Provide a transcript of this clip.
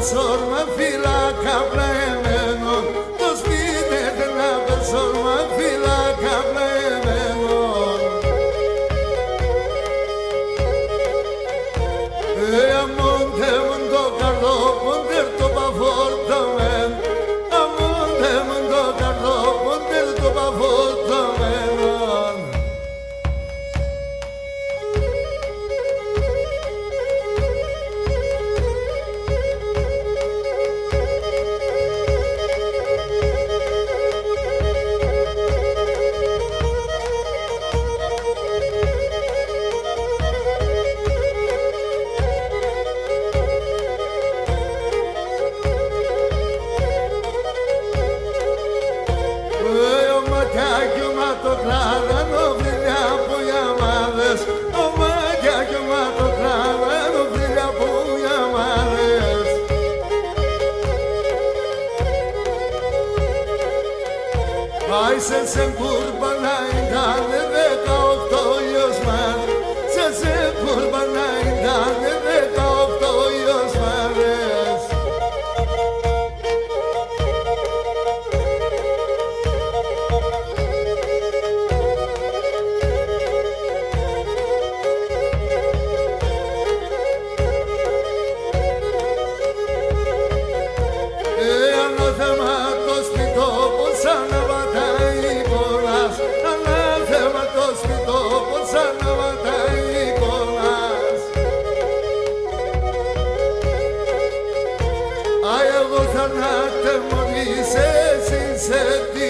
πεσόρμα φύλακα πλαεμένο, το σπίτι να πεσόρμα φύλακα πλαεμένο. Αμόντε μον το καρδό, πόντερ το παφόρταμεν, αμόντε μον το καρδό, πόντερ το παφόρταμεν. Το κλάδανο φίλια από γιαμάδες, ο μαγιάκιωμα το κλάδανο φίλια από γιαμάδες. Άισε σε κούρπα να ήταν 18 λιωσμάν, σε κούρπα να ήταν 18 λιωσμάδες. Εγώ θα να τε μολύσεις εσύ σε τη